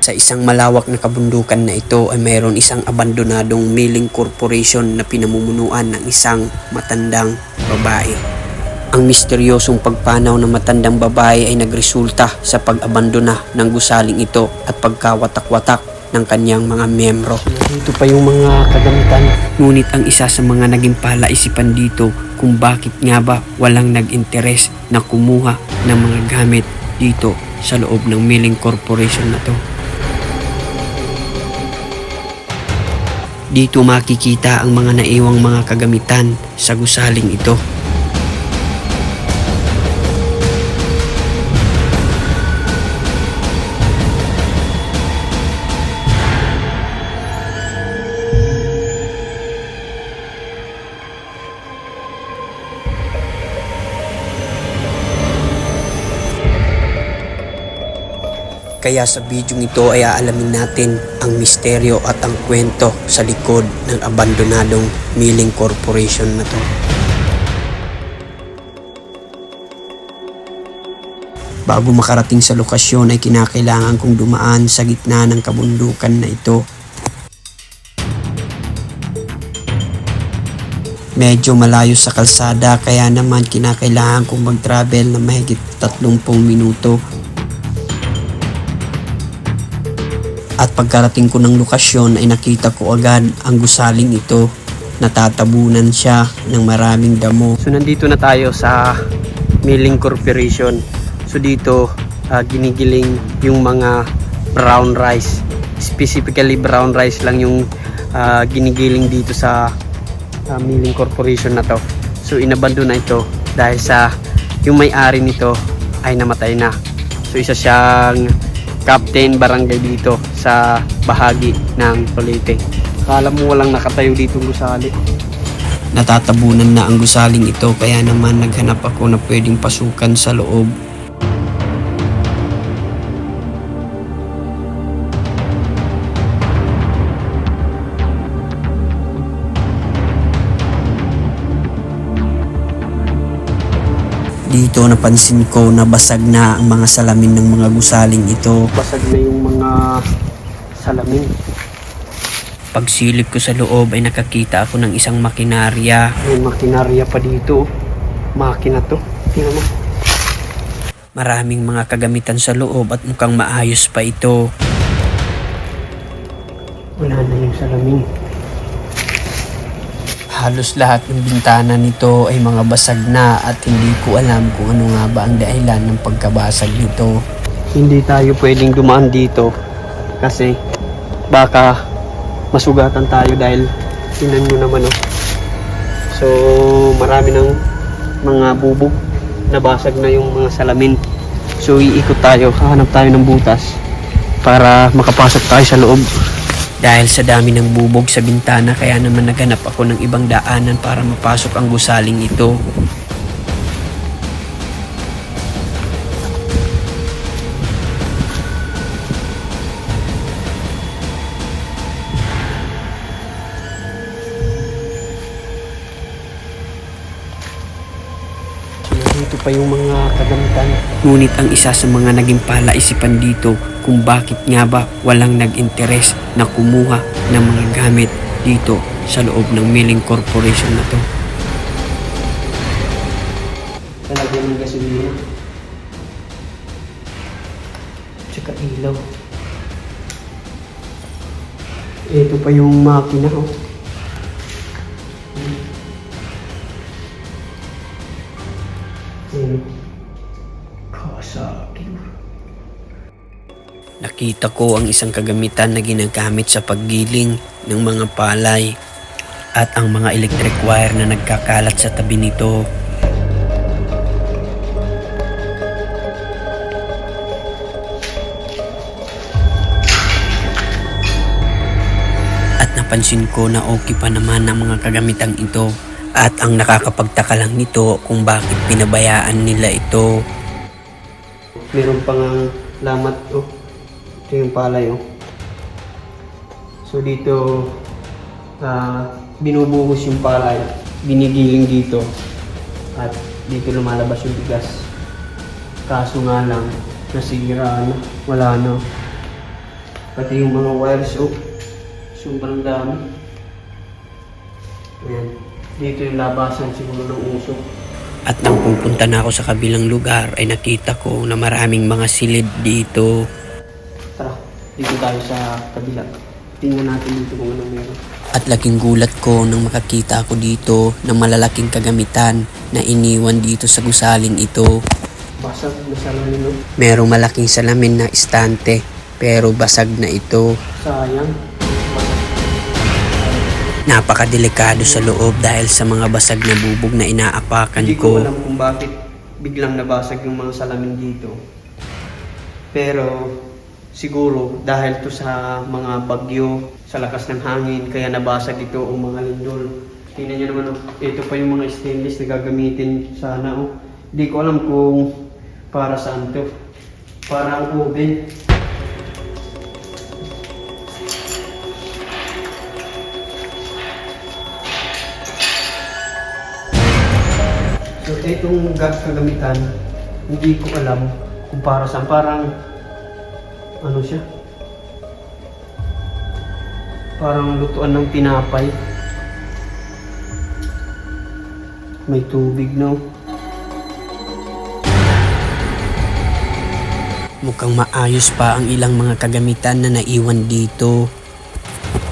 Sa isang malawak na kabundukan na ito ay mayroon isang abandonadong milling corporation na pinamumunuan ng isang matandang babae. Ang misteryosong pagpanaw ng matandang babae ay nagresulta sa pag-abandona ng gusaling ito at pagkawatak-watak ng kanyang mga miyembro. Dito pa yung mga kagamitan. Ngunit ang isa sa mga naging palaisipan dito kung bakit nga ba walang nag-interes na kumuha ng mga gamit dito sa loob ng milling corporation na to. Dito makikita ang mga naiwang mga kagamitan sa gusaling ito. Kaya sa video ito ay aalamin natin ang misteryo at ang kwento sa likod ng abandonadong milling corporation na to. Bago makarating sa lokasyon ay kinakailangan kong dumaan sa gitna ng kabundukan na ito. Medyo malayo sa kalsada kaya naman kinakailangan kong mag-travel na mahigit 30 minuto. At pagkarating ko ng lokasyon ay nakita ko agad ang gusaling ito. Natatabunan siya ng maraming damo. So nandito na tayo sa milling corporation. So dito ginigiling yung mga brown rice. Specifically brown rice lang yung ginigiling dito sa milling corporation na to. So inabando na ito dahil sa yung may-ari nito ay namatay na. So isa siyang captain barangay dito sa bahagi ng Leyte. Akala mo walang nakatayo dito gusali. Natatabunan na ang gusaling ito kaya naman naghanap ako na pwedeng pasukan sa loob. Dito napansin ko na basag na ang mga salamin ng mga gusaling ito. Basag na yung mga salamin. Pagsilip ko sa loob ay nakakita ako ng isang makinarya. May makinarya pa dito. Makina to. Tingnan mo. Maraming mga kagamitan sa loob at mukhang maayos pa ito. Wala na yung salamin. Halos lahat ng bintana nito ay mga basag na at hindi ko alam kung ano nga ba ang dahilan ng pagkabasag nito. Hindi tayo pwedeng dumaan dito kasi baka masugatan tayo dahil tingnan nyo naman oh. So marami ng mga bubog, nabasag na yung mga salamin. So iikot tayo, hahanap tayo ng butas para makapasok tayo sa loob. Dahil sa dami ng bubog sa bintana kaya naman naghanap ako ng ibang daanan para mapasok ang gusaling ito. Dito pa yung mga kagamitan. Ngunit ang isa sa mga naging palaisipan dito kung bakit nga ba walang nag-interes na kumuha ng mga gamit dito sa loob ng milling corporation na to. Talagyan ng gasolina. Tsaka ilaw. Ito pa yung makina oh. Nakita ko ang isang kagamitan na ginagamit sa paggiling ng mga palay at ang mga electric wire na nagkakalat sa tabi nito. At napansin ko na okay pa naman ang mga kagamitang ito at ang nakakapagtaka lang nito kung bakit pinabayaan nila ito. Meron pang lamat oh. Ito yung palay oh. So dito binubuhos yung palay, binigiling dito at dito lumalabas yung bigas. Kaso nga lang nasira na, wala na. Pati yung mga wires, oh. Sobrang dami. Ayan. Dito yung labasan siguro ng usok. At nang pupunta na ako sa kabilang lugar ay nakita ko na maraming mga silid dito. Tara, dito tayo sa kabila. Tingnan natin dito kung anong meron. At laking gulat ko nang makakita ako dito ng malalaking kagamitan na iniwan dito sa gusaling ito. Basag na salamin, no? Merong malaking salamin na istante pero basag na ito. Sayang. Napakadelikado sa loob dahil sa mga basag na bubog na inaapakan ko. Hindi ko alam kung bakit biglang nabasag yung mga salamin dito. Pero siguro dahil to sa mga bagyo, sa lakas ng hangin, kaya nabasag ito o mga lindol. Tingnan nyo naman, oh. Ito pa yung mga stainless na gagamitin sana. Oh. Hindi ko alam kung para saan to. Parang oven. So itong gas kagamitan, hindi ko alam kung para saan. Parang ano siya? Parang lutuan ng tinapay. May tubig, no? Mukhang maayos pa ang ilang mga kagamitan na naiwan dito.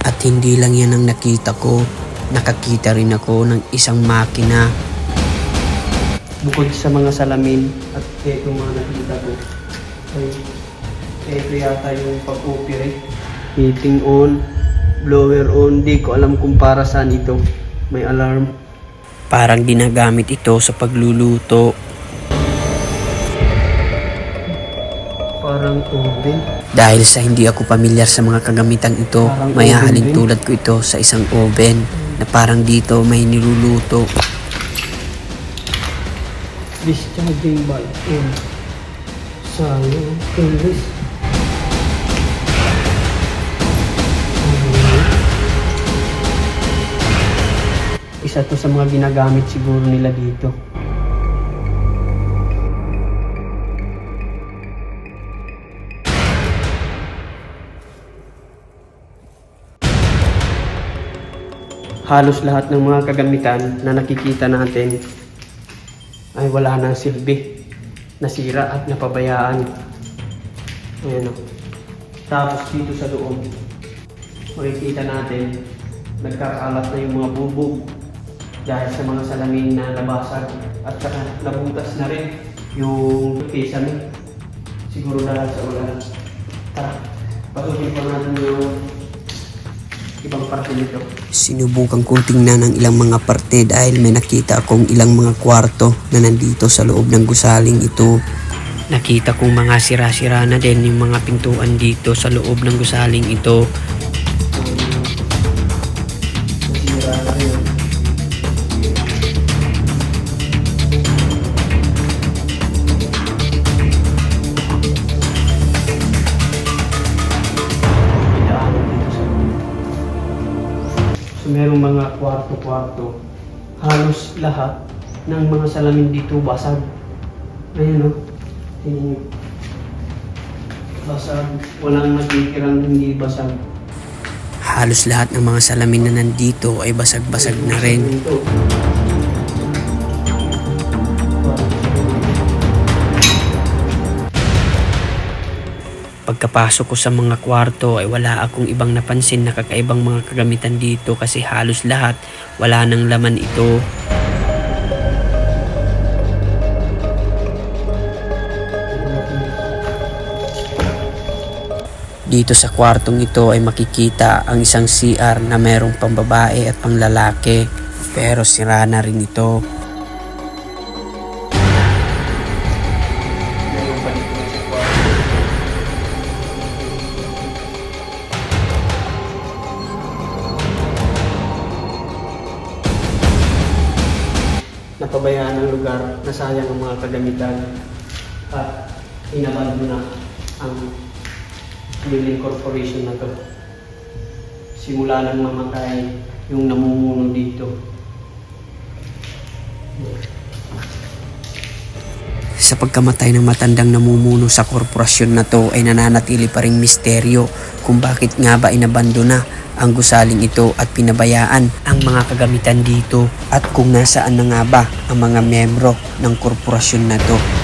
At hindi lang yan ang nakita ko. Nakakita rin ako ng isang makina. Bukod sa mga salamin at ito mga nakita ko, ay ito yata yung pag-operate. Heating on, blower on, di ko alam kung para saan ito. May alarm. Parang ginagamit ito sa pagluluto. Parang oven. Dahil sa hindi ako pamilyar sa mga kagamitan ito, may hahalin tulad ko ito sa isang oven na parang dito may niluluto. Discharging by in English. Isa to sa mga ginagamit siguro nila dito. Halos lahat ng mga kagamitan na nakikita natin ay wala nang silbi, nasira at napabayaan. Ayan, o. Tapos dito sa loob, makikita natin nagkakalat na yung mga bubog dahil sa mga salamin na nabasag at saka nabutas na rin yung kisame, siguro dahil sa ulan. Tara, pasukin pa natin yung ibang parte nito. Sinubukan kong tingnan ang ilang mga parte dahil may nakita akong ilang mga kwarto na nandito sa loob ng gusaling ito. Nakita kong mga sira-sira na din yung mga pintuan dito sa loob ng gusaling ito. Nasira na rin. So, merong mga kwarto-kwarto. Halos lahat ng mga salamin dito basag. Ayan, o. Tingnan nyo. Basag. Walang natitirang hindi basag. Halos lahat ng mga salamin na nandito ay basag-basag na rin. Pagkapasok ko sa mga kwarto ay wala akong ibang napansin na kakaibang mga kagamitan dito kasi halos lahat wala nang laman ito. Dito sa kwartong ito ay makikita ang isang CR na merong pambabae at panglalaki pero sira na rin ito. Napabayaan ang lugar, nasayang ang mga kagamitan at inabando na ang building corporation na to. Simula nang mamatay yung namumuno dito. Sa pagkamatay ng matandang namumuno sa korporasyon na to ay nananatili pa ring misteryo kung bakit nga ba inabandona ang gusaling ito at pinabayaan ang mga kagamitan dito at kung nasaan na nga ba ang mga miyembro ng korporasyon na to.